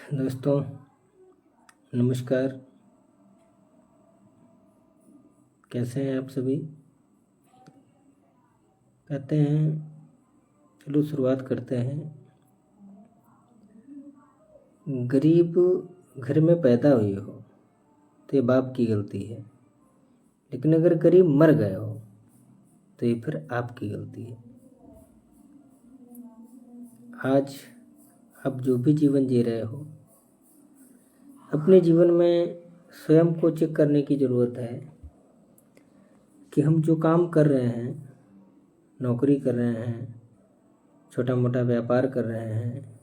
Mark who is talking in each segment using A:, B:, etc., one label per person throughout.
A: दोस्तों नमस्कार। कैसे हैं आप सभी? कहते हैं चलो शुरुआत करते हैं। गरीब घर में पैदा हुए हो तो ये बाप की गलती है, लेकिन अगर गरीब मर गए हो तो ये फिर आपकी गलती है। आज आप जो भी जीवन जी रहे हो, अपने जीवन में स्वयं को चेक करने की ज़रूरत है कि हम जो काम कर रहे हैं, नौकरी कर रहे हैं, छोटा मोटा व्यापार कर रहे हैं,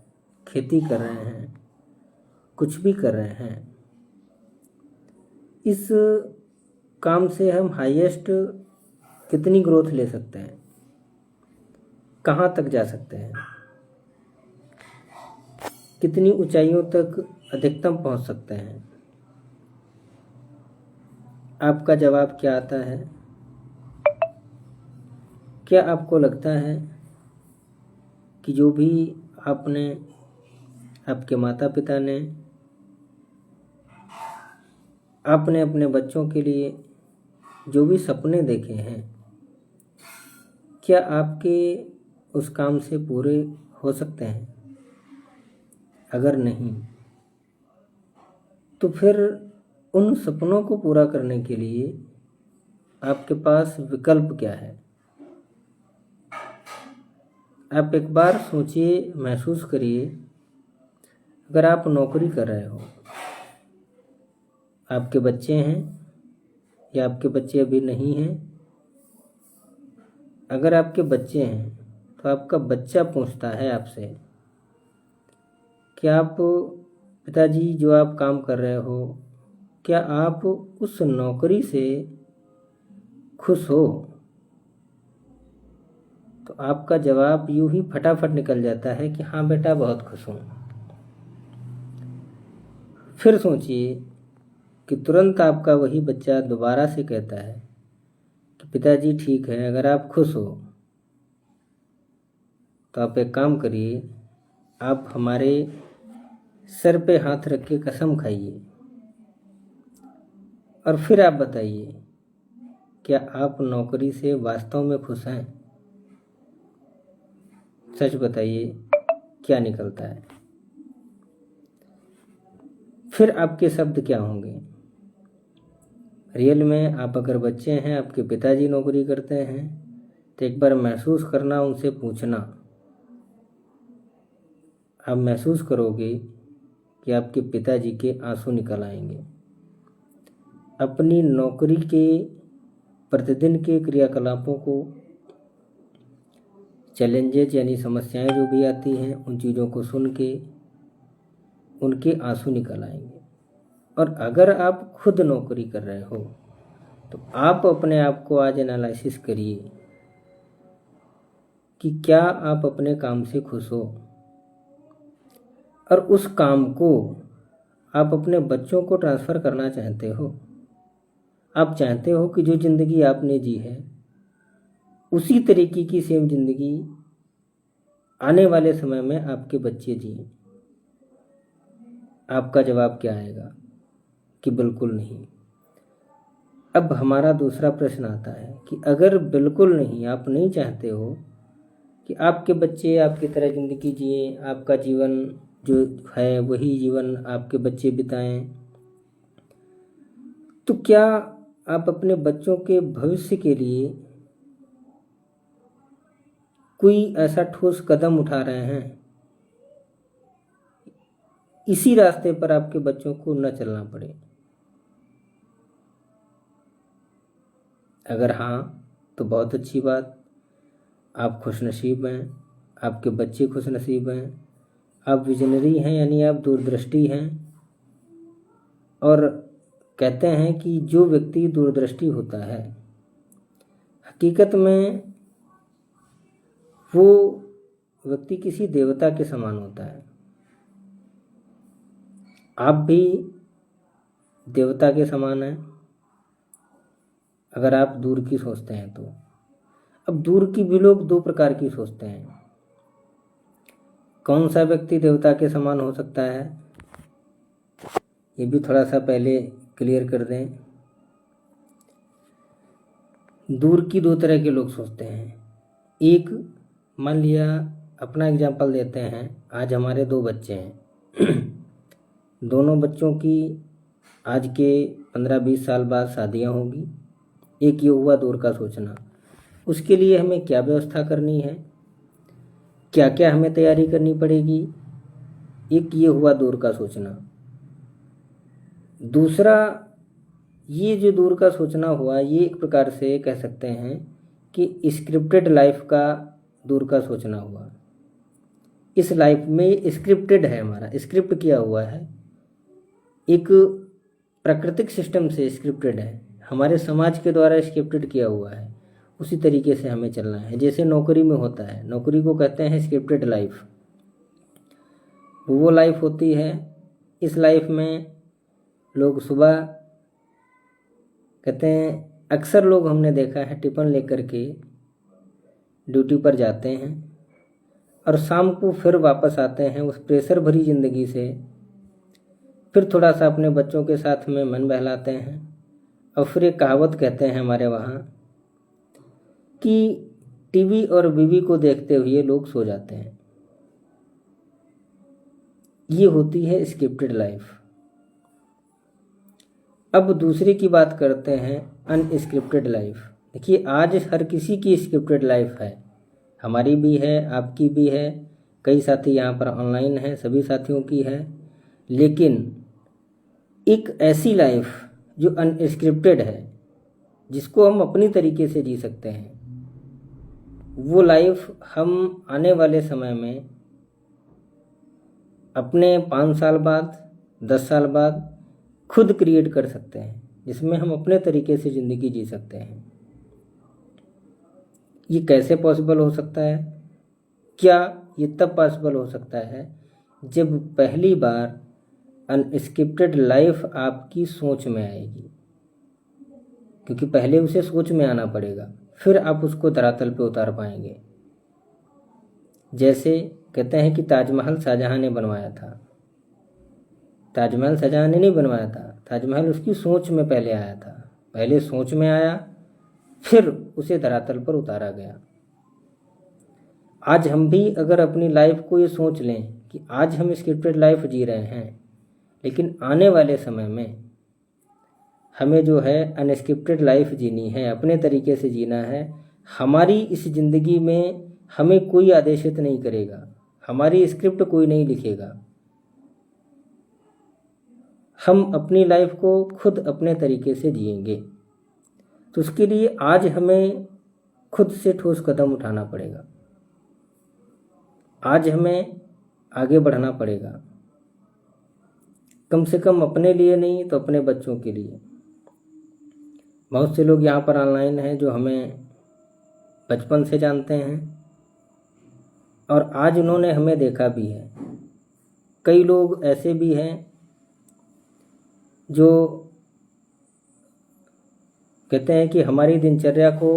A: खेती कर रहे हैं, कुछ भी कर रहे हैं, इस काम से हम हाईएस्ट कितनी ग्रोथ ले सकते हैं, कहाँ तक जा सकते हैं, कितनी ऊंचाइयों तक अधिकतम पहुंच सकते हैं। आपका जवाब क्या आता है? क्या आपको लगता है कि जो भी आपने, आपके माता पिता ने, आपने अपने बच्चों के लिए जो भी सपने देखे हैं, क्या आपके उस काम से पूरे हो सकते हैं? अगर नहीं तो फिर उन सपनों को पूरा करने के लिए आपके पास विकल्प क्या है? आप एक बार सोचिए, महसूस करिए। अगर आप नौकरी कर रहे हो, आपके बच्चे हैं या आपके बच्चे अभी नहीं हैं, अगर आपके बच्चे हैं तो आपका बच्चा पूछता है आपसे कि आप पिताजी जो आप काम कर रहे हो, क्या आप उस नौकरी से खुश हो? तो आपका जवाब यूं ही फटाफट निकल जाता है कि हाँ बेटा, बहुत खुश हूँ। फिर सोचिए कि तुरंत आपका वही बच्चा दोबारा से कहता है कि पिताजी ठीक है, अगर आप खुश हो तो आप एक काम करिए, आप हमारे सर पे हाथ रख के कसम खाइए और फिर आप बताइए, क्या आप नौकरी से वास्तव में खुश हैं? सच बताइए, क्या निकलता है? फिर आपके शब्द क्या होंगे? रियल में आप अगर बच्चे हैं, आपके पिताजी नौकरी करते हैं, तो एक बार महसूस करना, उनसे पूछना। आप महसूस करोगे कि आपके पिताजी के आंसू निकल आएंगे। अपनी नौकरी के प्रतिदिन के क्रियाकलापों को, चैलेंजेस यानी समस्याएं जो भी आती हैं, उन चीज़ों को सुन के उनके आंसू निकल आएंगे। और अगर आप खुद नौकरी कर रहे हो तो आप अपने आप को आज एनालिसिस करिए कि क्या आप अपने काम से खुश हो, और उस काम को आप अपने बच्चों को ट्रांसफ़र करना चाहते हो। आप चाहते हो कि जो ज़िंदगी आपने जी है उसी तरीके की सेम ज़िंदगी आने वाले समय में आपके बच्चे जिए। आपका जवाब क्या आएगा? कि बिल्कुल नहीं। अब हमारा दूसरा प्रश्न आता है कि अगर बिल्कुल नहीं, आप नहीं चाहते हो कि आपके बच्चे आपकी तरह ज़िंदगी जिए, आपका जीवन जो है वही जीवन आपके बच्चे बिताएं, तो क्या आप अपने बच्चों के भविष्य के लिए कोई ऐसा ठोस कदम उठा रहे हैं? इसी रास्ते पर आपके बच्चों को न चलना पड़े। अगर हाँ तो बहुत अच्छी बात, आप खुशनसीब हैं, आपके बच्चे खुशनसीब हैं, आप विजनरी हैं, यानी आप दूरदृष्टि हैं। और कहते हैं कि जो व्यक्ति दूरदृष्टि होता है, हकीकत में वो व्यक्ति किसी देवता के समान होता है। आप भी देवता के समान हैं अगर आप दूर की सोचते हैं तो। अब दूर की भी लोग दो प्रकार की सोचते हैं। कौन सा व्यक्ति देवता के समान हो सकता है? ये भी थोड़ा सा पहले क्लियर कर दें। दूर की दो तरह के लोग सोचते हैं। एक, मान लिया अपना एग्जाम्पल देते हैं, आज हमारे 2 बच्चे हैं दोनों बच्चों की आज के 15-20 साल बाद शादियां होंगी। एक ये हुआ दूर का सोचना। उसके लिए हमें क्या व्यवस्था करनी है, क्या क्या हमें तैयारी करनी पड़ेगी, एक ये हुआ दूर का सोचना। दूसरा, ये जो दूर का सोचना हुआ, ये एक प्रकार से कह सकते हैं कि स्क्रिप्टेड लाइफ का दूर का सोचना हुआ। इस लाइफ में स्क्रिप्टेड है, हमारा स्क्रिप्ट किया हुआ है, एक प्राकृतिक सिस्टम से स्क्रिप्टेड है, हमारे समाज के द्वारा स्क्रिप्टेड किया हुआ है। उसी तरीके से हमें चलना है, जैसे नौकरी में होता है, नौकरी को कहते हैं स्क्रिप्टेड लाइफ। वो लाइफ होती है, इस लाइफ में लोग सुबह कहते हैं, अक्सर लोग हमने देखा है टिफिन लेकर के ड्यूटी पर जाते हैं और शाम को फिर वापस आते हैं उस प्रेशर भरी ज़िंदगी से। फिर थोड़ा सा अपने बच्चों के साथ में मन बहलाते हैं और फिर एक कहावत कहते हैं हमारे वहाँ कि टीवी और बीवी को देखते हुए लोग सो जाते हैं। ये होती है स्क्रिप्टेड लाइफ। अब दूसरे की बात करते हैं, अनस्क्रिप्टेड लाइफ। देखिए, आज हर किसी की स्क्रिप्टेड लाइफ है, हमारी भी है, आपकी भी है, कई साथी यहाँ पर ऑनलाइन हैं, सभी साथियों की है। लेकिन एक ऐसी लाइफ जो अनस्क्रिप्टेड है, जिसको हम अपनी तरीके से जी सकते हैं, वो लाइफ हम आने वाले समय में अपने 5 साल बाद, 10 साल बाद खुद क्रिएट कर सकते हैं, जिसमें हम अपने तरीके से ज़िंदगी जी सकते हैं। ये कैसे पॉसिबल हो सकता है? क्या ये तब पॉसिबल हो सकता है जब पहली बार अनस्क्रिप्टेड लाइफ आपकी सोच में आएगी, क्योंकि पहले उसे सोच में आना पड़ेगा, फिर आप उसको धरातल पे उतार पाएंगे। जैसे कहते हैं कि ताजमहल शाहजहां ने बनवाया था। ताजमहल शाहजहां ने नहीं बनवाया था, ताजमहल उसकी सोच में पहले आया था। पहले सोच में आया, फिर उसे धरातल पर उतारा गया। आज हम भी अगर अपनी लाइफ को ये सोच लें कि आज हम स्क्रिप्टेड लाइफ जी रहे हैं, लेकिन आने वाले समय में हमें जो है अनस्क्रिप्टेड लाइफ जीनी है, अपने तरीके से जीना है। हमारी इस ज़िंदगी में हमें कोई आदेशित नहीं करेगा, हमारी स्क्रिप्ट कोई नहीं लिखेगा। हम अपनी लाइफ को खुद अपने तरीके से जिएंगे। तो उसके लिए आज हमें खुद से ठोस कदम उठाना पड़ेगा, आज हमें आगे बढ़ना पड़ेगा, कम से कम अपने लिए नहीं तो अपने बच्चों के लिए। बहुत से लोग यहाँ पर ऑनलाइन हैं जो हमें बचपन से जानते हैं और आज उन्होंने हमें देखा भी है। कई लोग ऐसे भी हैं जो कहते हैं कि हमारी दिनचर्या को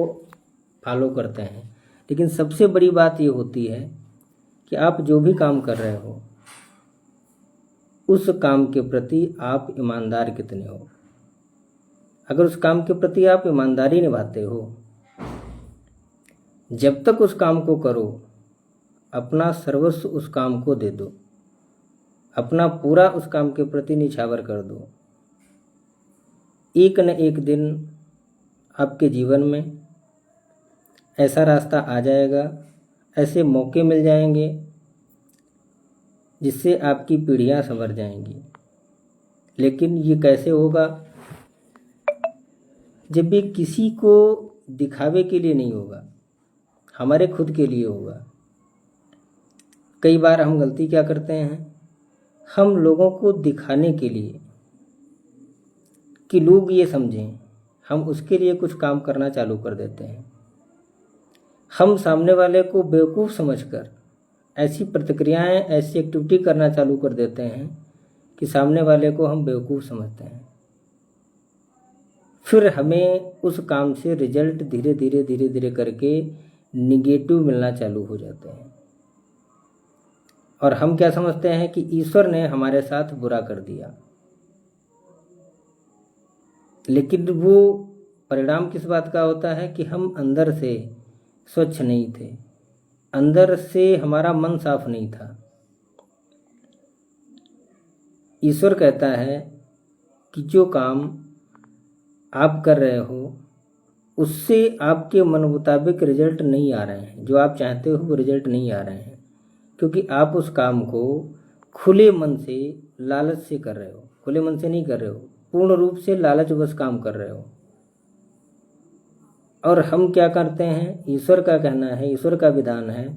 A: फॉलो करते हैं, लेकिन सबसे बड़ी बात ये होती है कि आप जो भी काम कर रहे हो, उस काम के प्रति आप ईमानदार कितने हो। अगर उस काम के प्रति आप ईमानदारी निभाते हो, जब तक उस काम को करो, अपना सर्वस्व उस काम को दे दो, अपना पूरा उस काम के प्रति निछावर कर दो, एक न एक दिन आपके जीवन में ऐसा रास्ता आ जाएगा, ऐसे मौके मिल जाएंगे जिससे आपकी पीढ़ियां संवर जाएंगी। लेकिन ये कैसे होगा? जब भी किसी को दिखावे के लिए नहीं होगा, हमारे खुद के लिए होगा। कई बार हम गलती क्या करते हैं, हम लोगों को दिखाने के लिए कि लोग ये समझें, हम उसके लिए कुछ काम करना चालू कर देते हैं। हम सामने वाले को बेवकूफ़ समझकर ऐसी प्रतिक्रियाएं, ऐसी एक्टिविटी करना चालू कर देते हैं कि सामने वाले को हम बेवकूफ़ समझते हैं। फिर हमें उस काम से रिजल्ट धीरे धीरे करके निगेटिव मिलना चालू हो जाते हैं और हम क्या समझते हैं कि ईश्वर ने हमारे साथ बुरा कर दिया। लेकिन वो परिणाम किस बात का होता है कि हम अंदर से स्वच्छ नहीं थे, अंदर से हमारा मन साफ नहीं था। ईश्वर कहता है कि जो काम आप कर रहे हो उससे आपके मन मुताबिक रिजल्ट नहीं आ रहे हैं, जो आप चाहते हो वो रिजल्ट नहीं आ रहे हैं, क्योंकि आप उस काम को खुले मन से, लालच से कर रहे हो। खुले मन से नहीं कर रहे हो, पूर्ण रूप से लालचवश काम कर रहे हो। और हम क्या करते हैं, ईश्वर का कहना है, ईश्वर का विधान है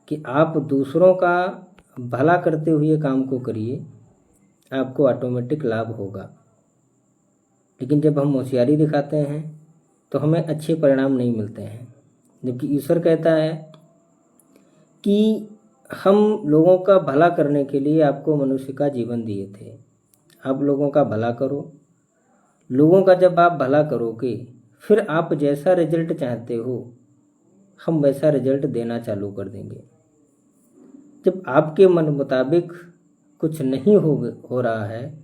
A: कि आप दूसरों का भला करते हुए काम को करिए, आपको ऑटोमेटिक लाभ होगा। लेकिन जब हम होशियारी दिखाते हैं तो हमें अच्छे परिणाम नहीं मिलते हैं। जबकि ईश्वर कहता है कि हम लोगों का भला करने के लिए आपको मनुष्य का जीवन दिए थे, आप लोगों का भला करो। लोगों का जब आप भला करोगे फिर आप जैसा रिजल्ट चाहते हो हम वैसा रिजल्ट देना चालू कर देंगे। जब आपके मन मुताबिक कुछ नहीं हो रहा है,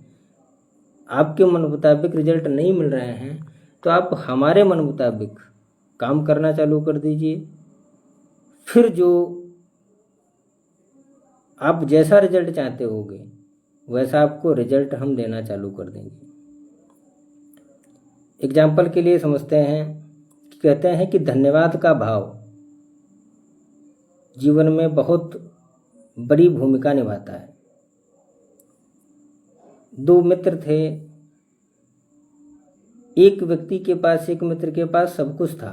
A: आपके मन मुताबिक रिजल्ट नहीं मिल रहे हैं, तो आप हमारे मन मुताबिक काम करना चालू कर दीजिए। फिर जो आप जैसा रिजल्ट चाहते होगे वैसा आपको रिजल्ट हम देना चालू कर देंगे। एग्जाम्पल के लिए समझते हैं कि कहते हैं कि धन्यवाद का भाव जीवन में बहुत बड़ी भूमिका निभाता है। दो मित्र थे, एक मित्र के पास सब कुछ था।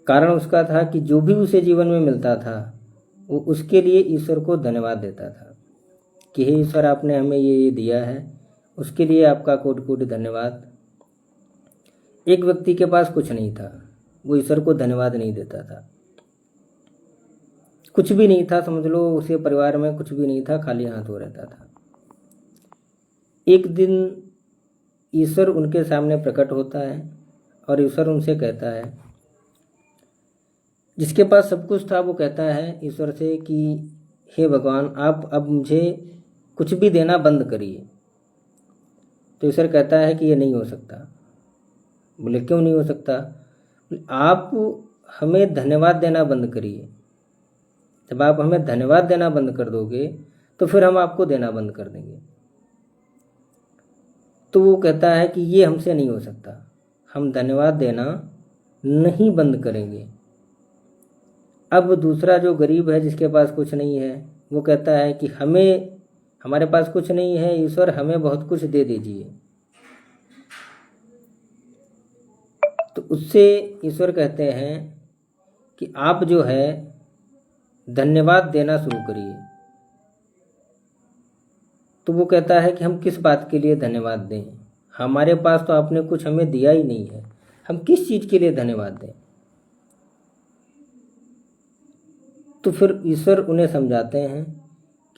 A: कारण उसका था कि जो भी उसे जीवन में मिलता था वो उसके लिए ईश्वर को धन्यवाद देता था कि हे ईश्वर, आपने हमें ये दिया है, उसके लिए आपका कोटि कोटि धन्यवाद। एक व्यक्ति के पास कुछ नहीं था, वो ईश्वर को धन्यवाद नहीं देता था। कुछ भी नहीं था, समझ लो उसे परिवार में कुछ भी नहीं था, खाली हाथ हो रहता था। एक दिन ईश्वर उनके सामने प्रकट होता है और ईश्वर उनसे कहता है, जिसके पास सब कुछ था वो कहता है ईश्वर से कि हे भगवान, आप अब मुझे कुछ भी देना बंद करिए। तो ईश्वर कहता है कि ये नहीं हो सकता। बोले क्यों नहीं हो सकता? आप हमें धन्यवाद देना बंद करिए। जब आप हमें धन्यवाद देना बंद कर दोगे तो फिर हम आपको देना बंद कर देंगे। तो वो कहता है कि ये हमसे नहीं हो सकता, हम धन्यवाद देना नहीं बंद करेंगे। अब दूसरा जो गरीब है, जिसके पास कुछ नहीं है, वो कहता है कि हमारे पास कुछ नहीं है, ईश्वर हमें बहुत कुछ दे दीजिए। तो उससे ईश्वर कहते हैं कि आप जो है धन्यवाद देना शुरू करिए। तो वो कहता है कि हम किस बात के लिए धन्यवाद दें, हमारे पास तो आपने कुछ हमें दिया ही नहीं है, हम किस चीज़ के लिए धन्यवाद दें। तो फिर ईश्वर उन्हें समझाते हैं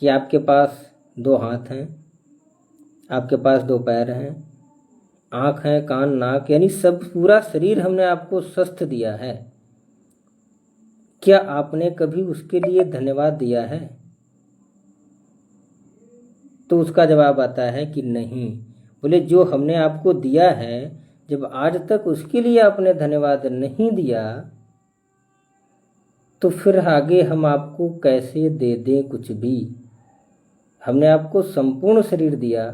A: कि आपके पास 2 हाथ हैं, आपके पास 2 पैर हैं, आँख हैं, कान, नाक, यानी सब पूरा शरीर हमने आपको स्वस्थ दिया है। क्या आपने कभी उसके लिए धन्यवाद दिया है? तो उसका जवाब आता है कि नहीं। बोले जो हमने आपको दिया है, जब आज तक उसके लिए आपने धन्यवाद नहीं दिया तो फिर आगे हम आपको कैसे दे दें कुछ भी। हमने आपको संपूर्ण शरीर दिया,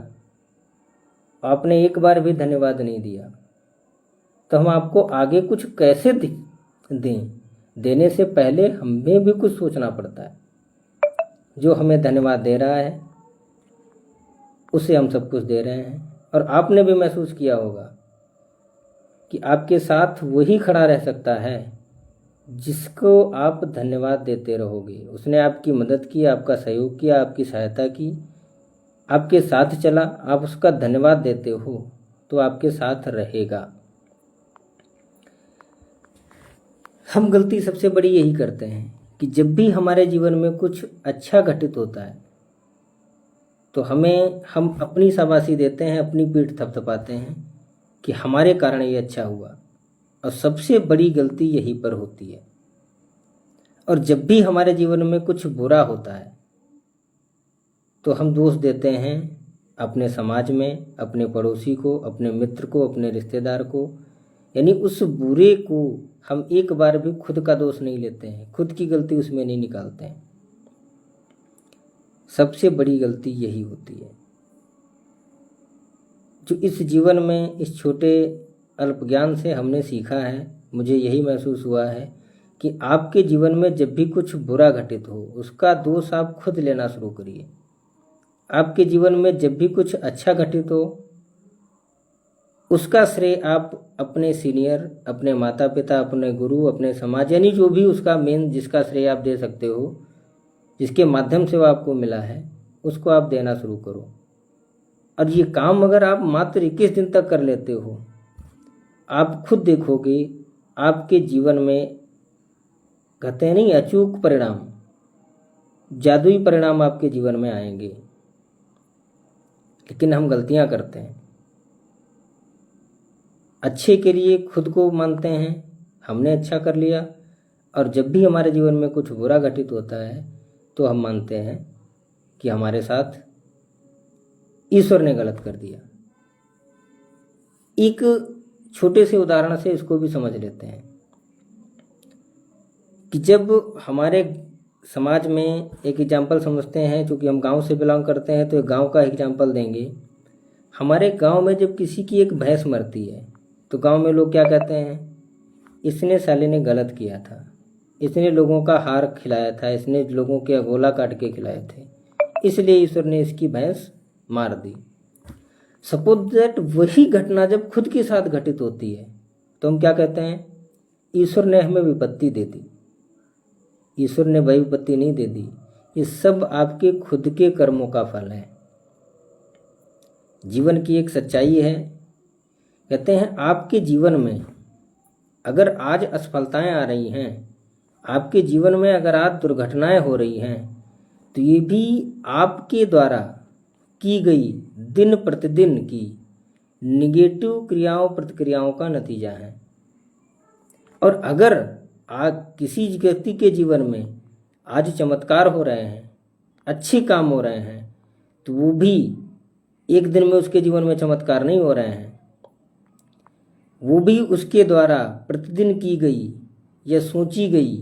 A: आपने एक बार भी धन्यवाद नहीं दिया, तो हम आपको आगे कुछ कैसे दें। देने से पहले हमें भी कुछ सोचना पड़ता है। जो हमें धन्यवाद दे रहा है उसे हम सब कुछ दे रहे हैं। और आपने भी महसूस किया होगा कि आपके साथ वही खड़ा रह सकता है जिसको आप धन्यवाद देते रहोगे। उसने आपकी मदद की, आपका सहयोग किया, आपकी सहायता की, आपके साथ चला, आप उसका धन्यवाद देते हो तो आपके साथ रहेगा। हम गलती सबसे बड़ी यही करते हैं कि जब भी हमारे जीवन में कुछ अच्छा घटित होता है तो हम अपनी शाबाशी देते हैं, अपनी पीठ थपथपाते हैं कि हमारे कारण ये अच्छा हुआ। और सबसे बड़ी गलती यहीं पर होती है। और जब भी हमारे जीवन में कुछ बुरा होता है तो हम दोष देते हैं अपने समाज में, अपने पड़ोसी को, अपने मित्र को, अपने रिश्तेदार को, यानी उस बुरे को हम एक बार भी खुद का दोष नहीं लेते हैं, खुद की गलती उसमें नहीं निकालते हैं। सबसे बड़ी गलती यही होती है जो इस जीवन में, इस छोटे अल्प ज्ञान से हमने सीखा है। मुझे यही महसूस हुआ है कि आपके जीवन में जब भी कुछ बुरा घटित हो, उसका दोष आप खुद लेना शुरू करिए। आपके जीवन में जब भी कुछ अच्छा घटित हो, उसका श्रेय आप अपने सीनियर, अपने माता पिता, अपने गुरु, अपने समाज, यानी जो भी उसका मेन जिसका श्रेय आप दे सकते हो, जिसके माध्यम से वो आपको मिला है, उसको आप देना शुरू करो। और ये काम अगर आप मात्र 21 दिन तक कर लेते हो, आप खुद देखोगे आपके जीवन में, कहते हैं नहीं, अचूक परिणाम, जादुई परिणाम आपके जीवन में आएंगे। लेकिन हम गलतियां करते हैं, अच्छे के लिए खुद को मानते हैं हमने अच्छा कर लिया, और जब भी हमारे जीवन में कुछ बुरा घटित होता है तो हम मानते हैं कि हमारे साथ ईश्वर ने गलत कर दिया। एक छोटे से उदाहरण से इसको भी समझ लेते हैं कि जब हमारे समाज में, एक एग्जाम्पल समझते हैं, चूँकि हम गांव से बिलोंग करते हैं तो एक गांव का एग्जाम्पल देंगे। हमारे गांव में जब किसी की एक भैंस मरती है तो गांव में लोग क्या कहते हैं, इसने साले ने गलत किया था, इसने लोगों का हार खिलाया था, इसने लोगों के गोला काट के खिलाए थे, इसलिए ईश्वर ने इसकी भैंस मार दी। सपोज दैट वही घटना जब खुद के साथ घटित होती है तो हम क्या कहते हैं, ईश्वर ने हमें विपत्ति दे दी। ईश्वर ने वही विपत्ति नहीं दे दी, ये सब आपके खुद के कर्मों का फल है। जीवन की एक सच्चाई है, कहते हैं आपके जीवन में अगर आज असफलताएं आ रही हैं, आपके जीवन में अगर आज दुर्घटनाएं हो रही हैं, तो ये भी आपके द्वारा की गई दिन प्रतिदिन की निगेटिव क्रियाओं प्रतिक्रियाओं का नतीजा है। और अगर आज किसी व्यक्ति के जीवन में आज चमत्कार हो रहे हैं, अच्छे काम हो रहे हैं, तो वो भी एक दिन में उसके जीवन में चमत्कार नहीं हो रहे हैं, वो भी उसके द्वारा प्रतिदिन की गई या सोची गई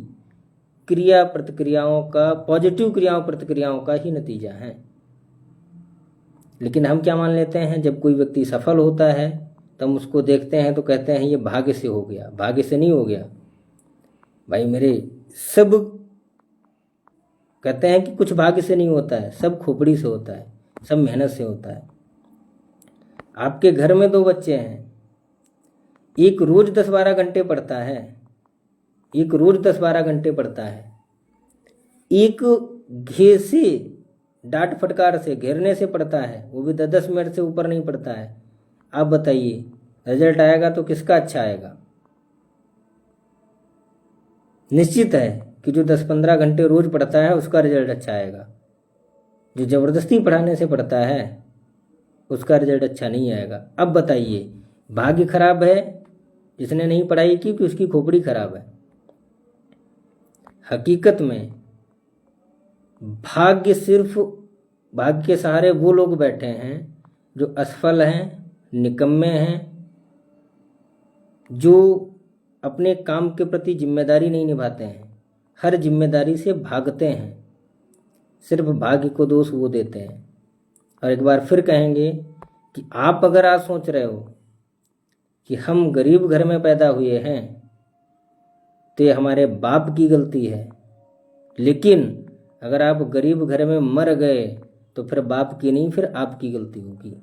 A: क्रिया प्रतिक्रियाओं का, पॉजिटिव क्रियाओं प्रतिक्रियाओं का ही नतीजा है। लेकिन हम क्या मान लेते हैं, जब कोई व्यक्ति सफल होता है तो हम उसको देखते हैं तो कहते हैं ये भाग्य से हो गया। भाग्य से नहीं हो गया भाई मेरे, सब कहते हैं कि कुछ भाग्य से नहीं होता है, सब खोपड़ी से होता है, सब मेहनत से होता है। आपके घर में 2 बच्चे हैं, एक रोज 10-12 घंटे पढ़ता है, एक रोज 10-12 घंटे पढ़ता है, एक घे से डांट फटकार से घेरने से पढ़ता है, वो भी 10-10 मिनट से ऊपर नहीं पढ़ता है। आप बताइए रिजल्ट आएगा तो किसका अच्छा आएगा? निश्चित है कि जो 10-15 घंटे रोज पढ़ता है उसका रिजल्ट अच्छा आएगा। जो ज़बरदस्ती पढ़ाने से पढ़ता है उसका रिजल्ट अच्छा नहीं आएगा। अब बताइए भाग्य खराब है जिसने नहीं पढ़ाई की कि उसकी खोपड़ी खराब है? हकीकत में भाग्य, सिर्फ भाग्य के सहारे वो लोग बैठे हैं जो असफल हैं, निकम्मे हैं, जो अपने काम के प्रति जिम्मेदारी नहीं निभाते हैं, हर जिम्मेदारी से भागते हैं, सिर्फ भाग्य को दोष वो देते हैं। और एक बार फिर कहेंगे कि आप अगर आज सोच रहे हो कि हम गरीब घर में पैदा हुए हैं तो ये हमारे बाप की गलती है, लेकिन अगर आप गरीब घर में मर गए तो फिर बाप की नहीं, फिर आपकी गलती होगी।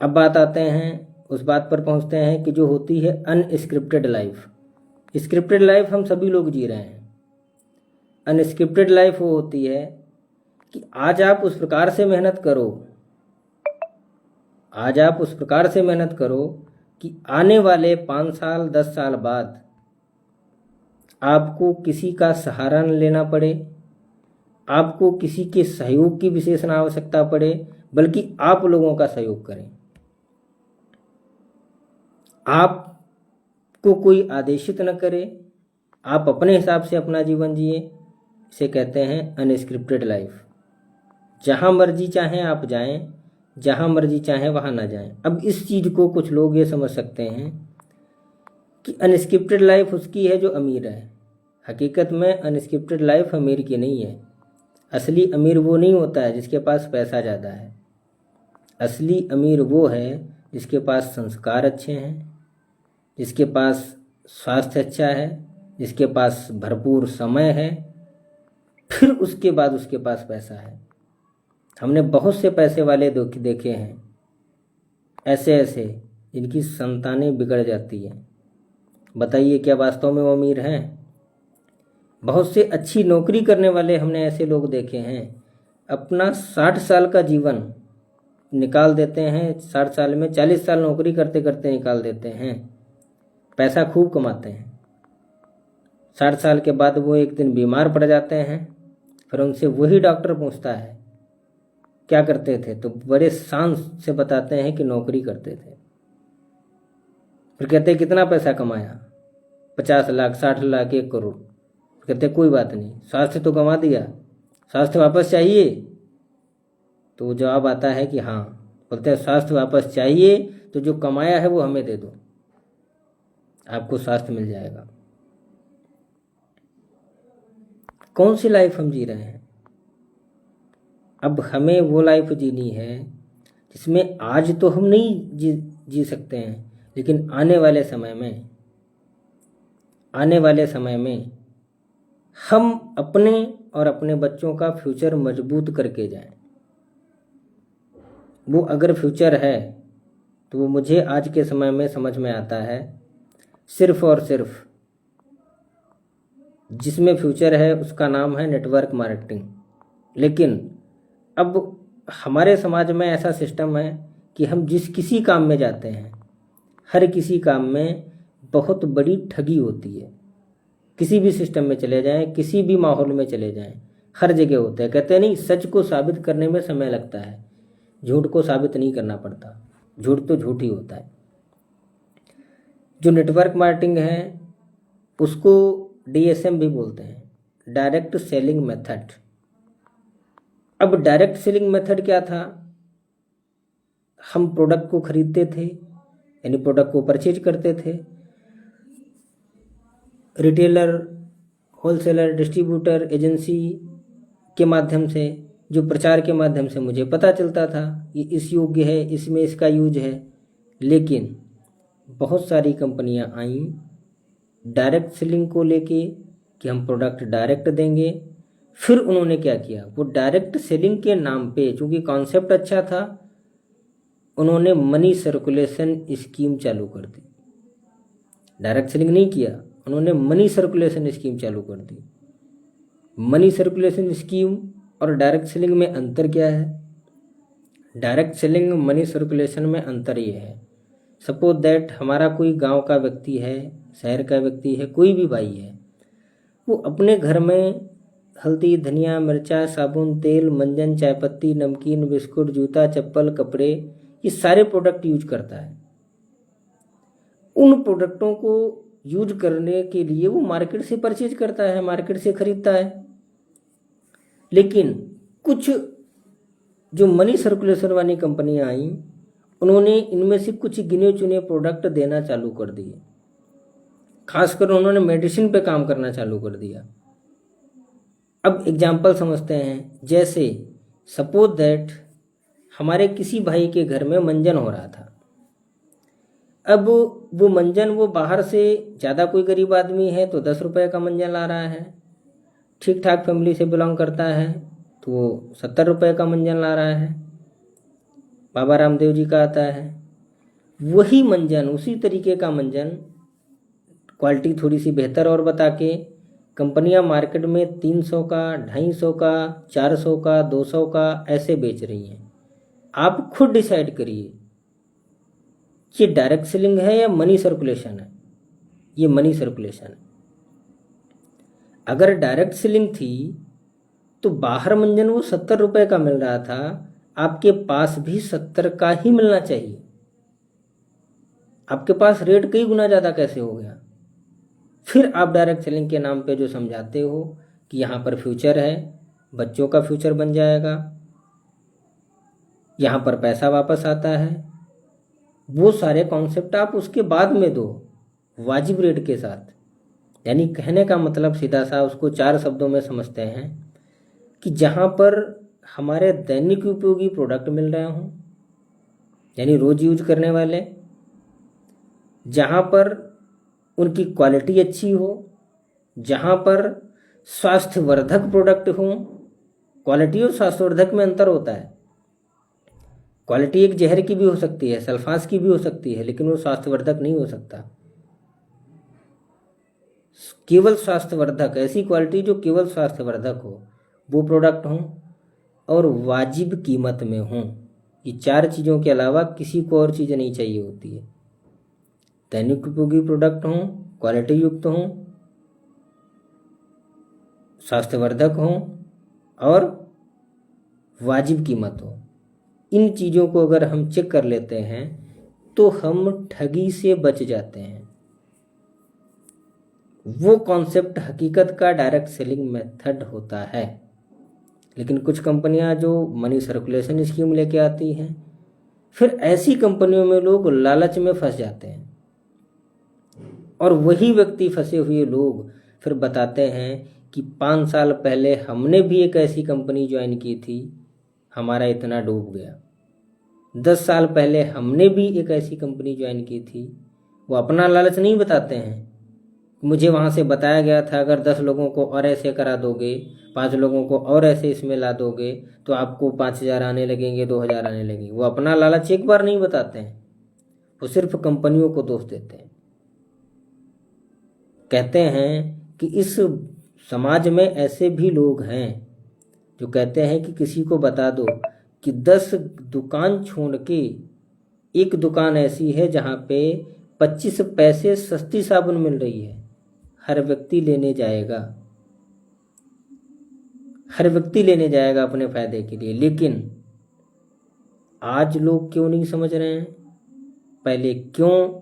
A: अब बात आते हैं, उस बात पर पहुंचते हैं कि जो होती है अनस्क्रिप्टेड लाइफ। स्क्रिप्टेड लाइफ हम सभी लोग जी रहे हैं, अनस्क्रिप्टेड लाइफ वो होती है कि आज आप उस प्रकार से मेहनत करो, आज आप उस प्रकार से मेहनत करो कि आने वाले 5 साल 10 साल बाद आपको किसी का सहारा न लेना पड़े, आपको किसी के सहयोग की विशेष न आवश्यकता पड़े, बल्कि आप लोगों का सहयोग करें। आपको कोई आदेशित न करे, आप अपने हिसाब से अपना जीवन जिए, इसे कहते हैं अनस्क्रिप्टेड लाइफ। जहाँ मर्जी चाहें आप जाएं, जहाँ मर्जी चाहें वहाँ ना जाएं। अब इस चीज़ को कुछ लोग ये समझ सकते हैं कि अनस्क्रिप्टेड लाइफ उसकी है जो अमीर है। हकीकत में अनस्क्रिप्टेड लाइफ अमीर की नहीं है। असली अमीर वो नहीं होता है जिसके पास पैसा ज़्यादा है। असली अमीर वो है जिसके पास संस्कार अच्छे हैं, जिसके पास स्वास्थ्य अच्छा है, जिसके पास भरपूर समय है, फिर उसके बाद उसके पास पैसा है। हमने बहुत से पैसे वाले देखे हैं ऐसे ऐसे जिनकी संतानें बिगड़ जाती हैं। बताइए क्या वास्तव में वो अमीर हैं? बहुत से अच्छी नौकरी करने वाले हमने ऐसे लोग देखे हैं, अपना 60 साल का जीवन निकाल देते हैं, 60 साल में 40 साल नौकरी करते करते निकाल देते हैं, पैसा खूब कमाते हैं। 60 साल के बाद वो एक दिन बीमार पड़ जाते हैं, फिर उनसे वही डॉक्टर पूछता है क्या करते थे, तो बड़े शान से बताते हैं कि नौकरी करते थे। फिर कहते हैं कितना पैसा कमाया? 50 लाख, 60 लाख, 1 करोड़। कहते कोई बात नहीं, स्वास्थ्य तो कमा दिया, स्वास्थ्य वापस चाहिए? तो जवाब आता है कि हाँ। बोलते हैं स्वास्थ्य वापस चाहिए तो जो कमाया है वो हमें दे दो, आपको स्वास्थ्य मिल जाएगा। कौन सी लाइफ हम जी रहे हैं? अब हमें वो लाइफ जीनी है जिसमें आज तो हम नहीं जी सकते हैं, लेकिन आने वाले समय में हम अपने और अपने बच्चों का फ्यूचर मजबूत करके जाएं। वो अगर फ्यूचर है तो वो मुझे आज के समय में समझ में आता है सिर्फ और सिर्फ जिसमें फ्यूचर है उसका नाम है नेटवर्क मार्केटिंग। लेकिन अब हमारे समाज में ऐसा सिस्टम है कि हम जिस किसी काम में जाते हैं, हर किसी काम में बहुत बड़ी ठगी होती है। किसी भी सिस्टम में चले जाएं, किसी भी माहौल में चले जाएं, हर जगह होता है। कहते हैं नहीं, सच को साबित करने में समय लगता है, झूठ को साबित नहीं करना पड़ता। झूठ तो झूठ ही होता है। जो नेटवर्क मार्केटिंग है उसको DSM भी बोलते हैं, डायरेक्ट सेलिंग मेथड। अब डायरेक्ट सेलिंग मेथड क्या था? हम प्रोडक्ट को खरीदते थे, यानी प्रोडक्ट को परचेज करते थे। रिटेलर, होलसेलर, डिस्ट्रीब्यूटर, एजेंसी के माध्यम से, जो प्रचार के माध्यम से मुझे पता चलता था ये इस योग्य है, इसमें इसका यूज है। लेकिन बहुत सारी कंपनियां आईं डायरेक्ट सेलिंग को लेके कि हम प्रोडक्ट डायरेक्ट देंगे। फिर उन्होंने क्या किया, वो डायरेक्ट सेलिंग के नाम पे, चूंकि कॉन्सेप्ट अच्छा था, उन्होंने मनी सर्कुलेशन स्कीम चालू कर दी। डायरेक्ट सेलिंग नहीं किया, उन्होंने मनी सर्कुलेशन स्कीम चालू कर दी। मनी सर्कुलेशन स्कीम और डायरेक्ट सेलिंग में अंतर क्या है? डायरेक्ट सेलिंग मनी सर्कुलेशन में अंतर ये है, सपोज दैट हमारा कोई गांव का व्यक्ति है, शहर का व्यक्ति है, कोई भी भाई है, वो अपने घर में हल्दी, धनिया, मिर्चा, साबुन, तेल, मंजन, चायपत्ती, नमकीन, बिस्कुट, जूता, चप्पल, कपड़े, ये सारे प्रोडक्ट यूज करता है। उन प्रोडक्टों को यूज करने के लिए वो मार्केट से परचेज करता है, मार्केट से खरीदता है। लेकिन कुछ जो मनी सर्कुलेशन वाली कंपनियां आई, उन्होंने इनमें से कुछ गिने चुने प्रोडक्ट देना चालू कर दिए। खासकर उन्होंने मेडिसिन पे काम करना चालू कर दिया। अब एग्जाम्पल समझते हैं, जैसे सपोज दैट हमारे किसी भाई के घर में मंजन हो रहा था। अब वो मंजन, वो बाहर से, ज़्यादा कोई गरीब आदमी है तो 10 रुपये का मंजन ला रहा है, ठीक ठाक फैमिली से बिलोंग करता है तो वो 70 रुपये का मंजन ला रहा है, बाबा रामदेव जी का आता है। वही मंजन, उसी तरीके का मंजन, क्वालिटी थोड़ी सी बेहतर और बता के कंपनियां मार्केट में 300 का, 250 का, 400 का, 200 का ऐसे बेच रही हैं। आप खुद डिसाइड करिए ये डायरेक्ट सेलिंग है या मनी सर्कुलेशन है। ये मनी सर्कुलेशन है। अगर डायरेक्ट सेलिंग थी तो बाहर मंजन वो 70 रुपये का मिल रहा था, आपके पास भी 70 का ही मिलना चाहिए। आपके पास रेट कई गुना ज़्यादा कैसे हो गया? फिर आप डायरेक्ट सेलिंग के नाम पे जो समझाते हो कि यहाँ पर फ्यूचर है, बच्चों का फ्यूचर बन जाएगा, यहाँ पर पैसा वापस आता है, वो सारे कॉन्सेप्ट आप उसके बाद में दो वाजिब रेट के साथ। यानी कहने का मतलब सीधा सा उसको 4 शब्दों में समझते हैं कि जहाँ पर हमारे दैनिक उपयोगी प्रोडक्ट मिल रहे हों, यानी रोज यूज करने वाले, जहाँ पर उनकी क्वालिटी अच्छी हो, जहाँ पर स्वास्थ्यवर्धक प्रोडक्ट हों। क्वालिटी और स्वास्थ्यवर्धक में अंतर होता है। क्वालिटी एक जहर की भी हो सकती है, सल्फास की भी हो सकती है, लेकिन वो स्वास्थ्यवर्धक नहीं हो सकता। केवल स्वास्थ्यवर्धक, ऐसी क्वालिटी जो केवल स्वास्थ्यवर्धक हो, वो प्रोडक्ट हों और वाजिब कीमत में हों। ये 4 चीज़ों के अलावा किसी को और चीज़ नहीं चाहिए होती है। दैनिक उपयोगी प्रोडक्ट हों, क्वालिटी युक्त हों, स्वास्थ्यवर्धक हों और वाजिब कीमत हो। इन चीज़ों को अगर हम चेक कर लेते हैं तो हम ठगी से बच जाते हैं। वो कॉन्सेप्ट हकीकत का डायरेक्ट सेलिंग मेथड होता है। लेकिन कुछ कंपनियां जो मनी सर्कुलेशन स्कीम लेके आती हैं, फिर ऐसी कंपनियों में लोग लालच में फंस जाते हैं और वही व्यक्ति फंसे हुए लोग फिर बताते हैं कि 5 साल पहले हमने भी एक ऐसी कंपनी ज्वाइन की थी, हमारा इतना डूब गया। 10 साल पहले हमने भी एक ऐसी कंपनी ज्वाइन की थी। वो अपना लालच नहीं बताते हैं। मुझे वहाँ से बताया गया था अगर 10 लोगों को और ऐसे करा दोगे, 5 लोगों को और ऐसे इसमें ला दोगे तो आपको 5,000 आने लगेंगे, 2,000 आने लगेंगे। वो अपना लालच एक बार नहीं बताते हैं, वो सिर्फ कंपनियों को दोष देते हैं। कहते हैं कि इस समाज में ऐसे भी लोग हैं जो कहते हैं कि किसी को बता दो कि 10 दुकान छोड़ के एक दुकान ऐसी है जहाँ पे 25 पैसे सस्ती साबुन मिल रही है, हर व्यक्ति लेने जाएगा, हर व्यक्ति लेने जाएगा अपने फायदे के लिए। लेकिन आज लोग क्यों नहीं समझ रहे हैं? पहले क्यों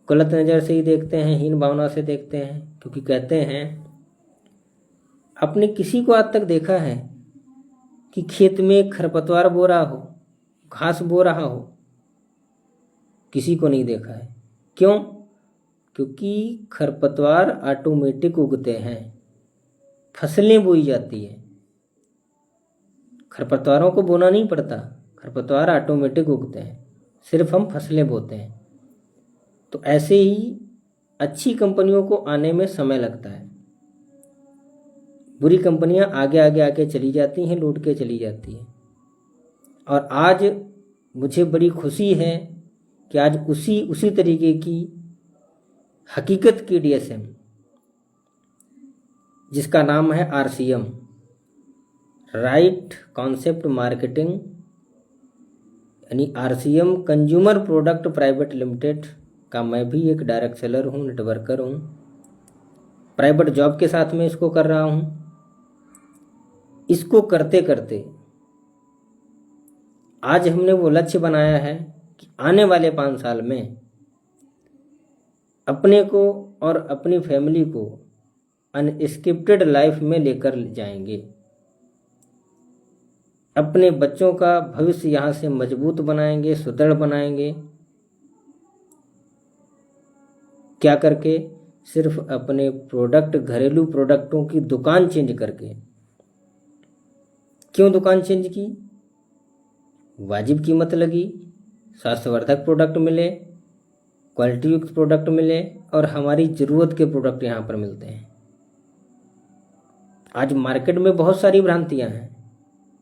A: गलत नज़र से ही देखते हैं, हीन भावना से देखते हैं? क्योंकि कहते हैं आपने किसी को आज तक देखा है कि खेत में खरपतवार बो रहा हो, घास बो रहा हो? किसी को नहीं देखा है। क्यों? क्योंकि खरपतवार ऑटोमेटिक उगते हैं, फसलें बोई जाती हैं। खरपतवारों को बोना नहीं पड़ता, खरपतवार ऑटोमेटिक उगते हैं, सिर्फ हम फसलें बोते हैं। तो ऐसे ही अच्छी कंपनियों को आने में समय लगता है। बुरी कंपनियां आगे आगे आके चली जाती हैं, लूट के चली जाती हैं। और आज मुझे बड़ी खुशी है कि आज उसी तरीके की हकीकत की DSM, जिसका नाम है RCM, राइट कॉन्सेप्ट मार्केटिंग, यानी RCM consumer product private limited का मैं भी एक डायरेक्ट सेलर हूँ, नेटवर्कर हूँ। प्राइवेट जॉब के साथ में इसको कर रहा हूँ। इसको करते करते आज हमने वो लक्ष्य बनाया है कि आने वाले 5 साल में अपने को और अपनी फैमिली को अनस्क्रिप्टेड लाइफ में लेकर जाएंगे। अपने बच्चों का भविष्य यहाँ से मजबूत बनाएंगे, सुदृढ़ बनाएंगे। क्या करके? सिर्फ अपने प्रोडक्ट, घरेलू प्रोडक्टों की दुकान चेंज करके। क्यों दुकान चेंज की? वाजिब कीमत लगी, स्वास्थ्यवर्धक प्रोडक्ट मिले, क्वालिटी युक्त प्रोडक्ट मिले और हमारी ज़रूरत के प्रोडक्ट यहाँ पर मिलते हैं। आज मार्केट में बहुत सारी भ्रांतियाँ हैं,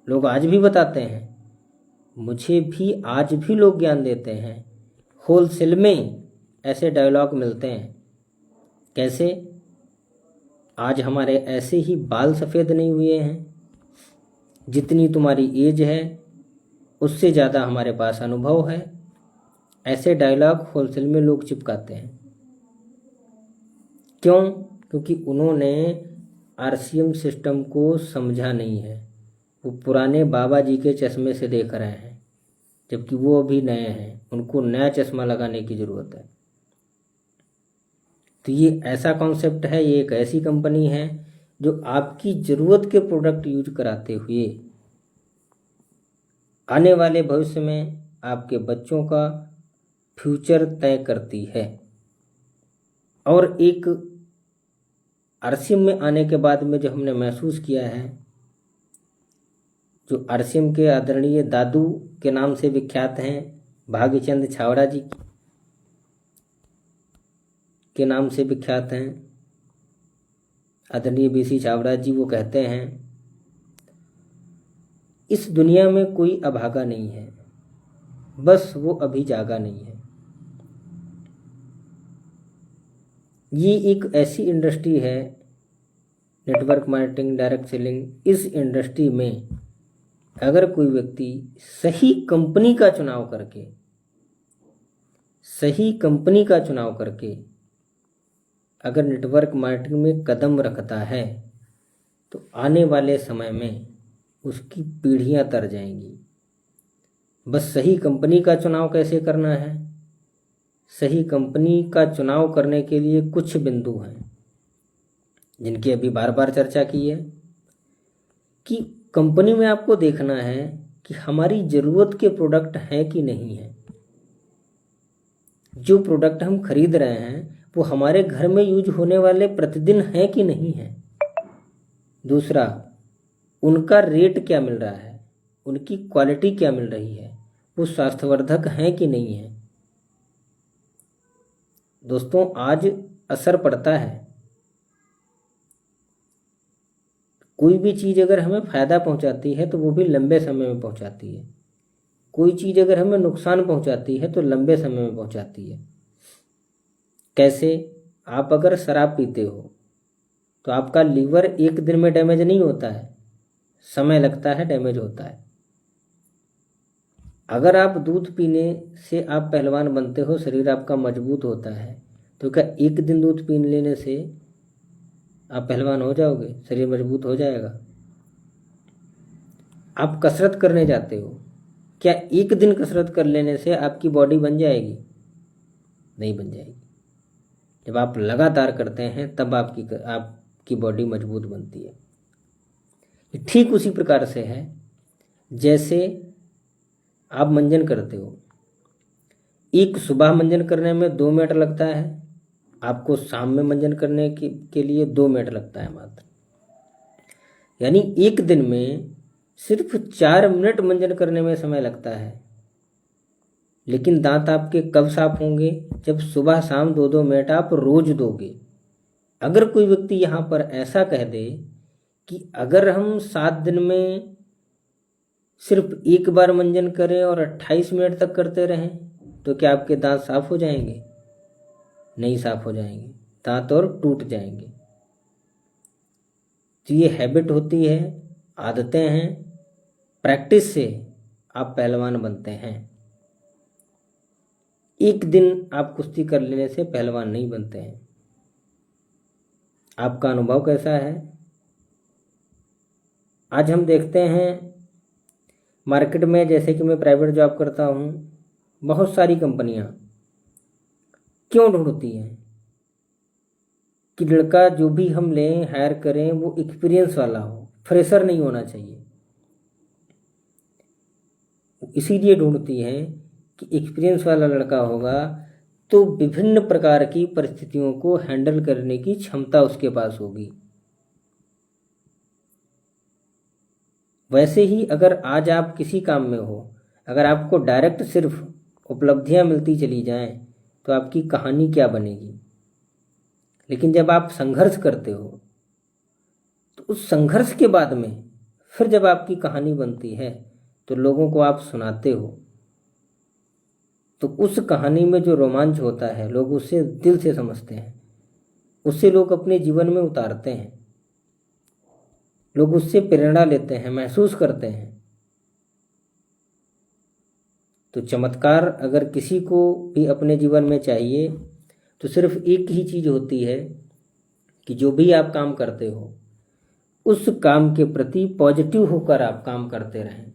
A: लोग आज भी बताते हैं, मुझे भी आज भी लोग ज्ञान देते हैं। होलसेल में ऐसे डायलॉग मिलते हैं। कैसे? आज हमारे ऐसे ही बाल सफ़ेद नहीं हुए हैं, जितनी तुम्हारी एज है उससे ज़्यादा हमारे पास अनुभव है। ऐसे डायलॉग होलसेल में लोग चिपकाते हैं। क्यों? क्योंकि उन्होंने RCM सिस्टम को समझा नहीं है। वो पुराने बाबा जी के चश्मे से देख रहे हैं, जबकि वो अभी नए हैं, उनको नया चश्मा लगाने की ज़रूरत है। तो ये ऐसा कॉन्सेप्ट है, ये एक ऐसी कंपनी है जो आपकी ज़रूरत के प्रोडक्ट यूज कराते हुए आने वाले भविष्य में आपके बच्चों का फ्यूचर तय करती है। और एक आरसीएम में आने के बाद में जो हमने महसूस किया है, जो आरसीएम के आदरणीय दादू के नाम से विख्यात हैं, भाग्यचंद छावड़ा जी के नाम से विख्यात हैं, आदरणीय बीसी छावड़ा जी, वो कहते हैं इस दुनिया में कोई अभागा नहीं है, बस वो अभी जागा नहीं है। ये एक ऐसी इंडस्ट्री है, नेटवर्क मार्केटिंग, डायरेक्ट सेलिंग, इस इंडस्ट्री में अगर कोई व्यक्ति सही कंपनी का चुनाव करके अगर नेटवर्क मार्केटिंग में कदम रखता है तो आने वाले समय में उसकी पीढ़ियां तर जाएंगी। बस सही कंपनी का चुनाव कैसे करना है? सही कंपनी का चुनाव करने के लिए कुछ बिंदु हैं जिनकी अभी बार बार चर्चा की है कि कंपनी में आपको देखना है कि हमारी ज़रूरत के प्रोडक्ट हैं कि नहीं हैं। जो प्रोडक्ट हम खरीद रहे हैं वो हमारे घर में यूज होने वाले प्रतिदिन हैं कि नहीं हैं। दूसरा, उनका रेट क्या मिल रहा है, उनकी क्वालिटी क्या मिल रही है, वो स्वास्थ्यवर्धक हैं कि नहीं है। दोस्तों, आज असर पड़ता है। कोई भी चीज़ अगर हमें फ़ायदा पहुंचाती है तो वो भी लंबे समय में पहुंचाती है। कोई चीज़ अगर हमें नुकसान पहुंचाती है तो लंबे समय में पहुंचाती है। कैसे? आप अगर शराब पीते हो तो आपका लीवर एक दिन में डैमेज नहीं होता है, समय लगता है, डैमेज होता है। अगर आप दूध पीने से आप पहलवान बनते हो, शरीर आपका मजबूत होता है, तो क्या एक दिन दूध पी लेने से आप पहलवान हो जाओगे, शरीर मजबूत हो जाएगा? आप कसरत करने जाते हो, क्या एक दिन कसरत कर लेने से आपकी बॉडी बन जाएगी? नहीं बन जाएगी। जब आप लगातार करते हैं तब आपकी बॉडी मजबूत बनती है। ठीक उसी प्रकार से है जैसे आप मंजन करते हो। एक सुबह मंजन करने में 2 मिनट लगता है, आपको शाम में मंजन करने के लिए 2 मिनट लगता है मात्र। यानी एक दिन में सिर्फ 4 मिनट मंजन करने में समय लगता है। लेकिन दांत आपके कब साफ होंगे? जब सुबह शाम 2-2 मिनट आप रोज दोगे। अगर कोई व्यक्ति यहाँ पर ऐसा कह दे कि अगर हम 7 दिन में सिर्फ एक बार मंजन करें और 28 मिनट तक करते रहें तो क्या आपके दांत साफ हो जाएंगे? नहीं साफ हो जाएंगे, दांत और टूट जाएंगे। तो ये हैबिट होती है, आदतें हैं, प्रैक्टिस से आप पहलवान बनते हैं। एक दिन आप कुश्ती कर लेने से पहलवान नहीं बनते हैं। आपका अनुभव कैसा है? आज हम देखते हैं मार्केट में, जैसे कि मैं प्राइवेट जॉब करता हूँ, बहुत सारी कंपनियाँ क्यों ढूंढती हैं कि लड़का जो भी हम लें, हायर करें, वो एक्सपीरियंस वाला हो, फ्रेशर नहीं होना चाहिए। इसीलिए ढूंढती हैं कि एक्सपीरियंस वाला लड़का होगा तो विभिन्न प्रकार की परिस्थितियों को हैंडल करने की क्षमता उसके पास होगी। वैसे ही अगर आज आप किसी काम में हो, अगर आपको डायरेक्ट सिर्फ उपलब्धियां मिलती चली जाएं तो आपकी कहानी क्या बनेगी। लेकिन जब आप संघर्ष करते हो तो उस संघर्ष के बाद में फिर जब आपकी कहानी बनती है तो लोगों को आप सुनाते हो, तो उस कहानी में जो रोमांच होता है लोग उसे दिल से समझते हैं, उससे लोग अपने जीवन में उतारते हैं, लोग उससे प्रेरणा लेते हैं, महसूस करते हैं। तो चमत्कार अगर किसी को भी अपने जीवन में चाहिए तो सिर्फ एक ही चीज़ होती है कि जो भी आप काम करते हो उस काम के प्रति पॉजिटिव होकर आप काम करते रहें।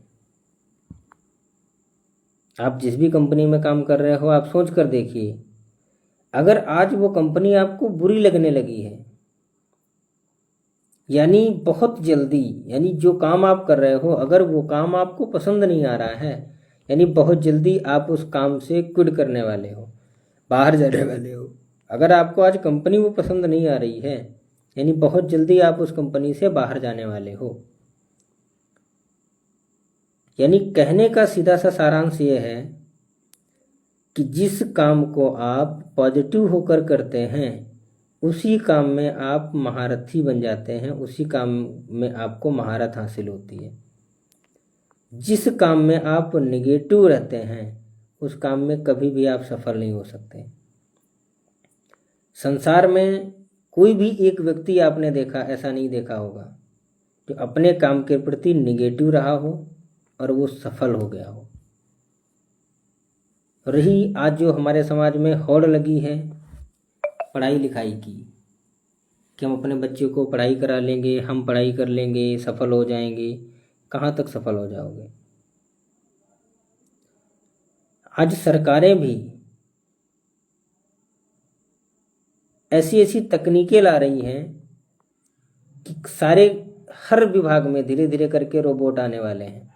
A: आप जिस भी कंपनी में काम कर रहे हो, आप सोच कर देखिए, अगर आज वो कंपनी आपको बुरी लगने लगी है, यानी बहुत जल्दी, यानी जो काम आप कर रहे हो अगर वो काम आपको पसंद नहीं आ रहा है, यानी बहुत जल्दी आप उस काम से क्विट करने वाले हो, बाहर जाने वाले हो। अगर आपको आज कंपनी वो पसंद नहीं आ रही है, यानी बहुत जल्दी आप उस कंपनी से बाहर जाने वाले हो। यानी कहने का सीधा सा सारांश ये है कि जिस काम को आप पॉजिटिव होकर करते हैं उसी काम में आप महारथी बन जाते हैं, उसी काम में आपको महारत हासिल होती है। जिस काम में आप नेगेटिव रहते हैं उस काम में कभी भी आप सफल नहीं हो सकते। संसार में कोई भी एक व्यक्ति आपने देखा, ऐसा नहीं देखा होगा जो अपने काम के प्रति निगेटिव रहा हो और वो सफल हो गया हो। रही आज जो हमारे समाज में होड़ लगी है पढ़ाई लिखाई की, कि हम अपने बच्चे को पढ़ाई करा लेंगे, हम पढ़ाई कर लेंगे, सफल हो जाएंगे। कहाँ तक सफल हो जाओगे? आज सरकारें भी ऐसी ऐसी तकनीकें ला रही हैं कि हर विभाग में धीरे धीरे करके रोबोट आने वाले हैं।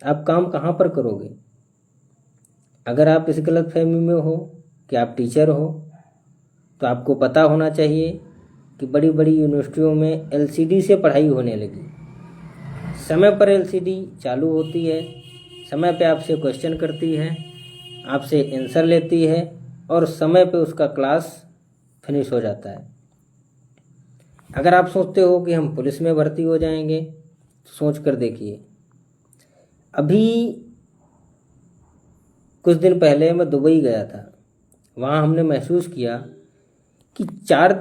A: आप काम कहाँ पर करोगे? अगर आप इस गलतफहमी में हो कि आप टीचर हो तो आपको पता होना चाहिए कि बड़ी बड़ी यूनिवर्सिटियों में एलसीडी से पढ़ाई होने लगी। समय पर एलसीडी चालू होती है, समय पे आपसे क्वेश्चन करती है, आपसे आंसर लेती है और समय पे उसका क्लास फिनिश हो जाता है। अगर आप सोचते हो कि हम पुलिस में भर्ती हो जाएंगे तो सोच कर देखिए। अभी कुछ दिन पहले मैं दुबई गया था, वहाँ हमने महसूस किया कि 4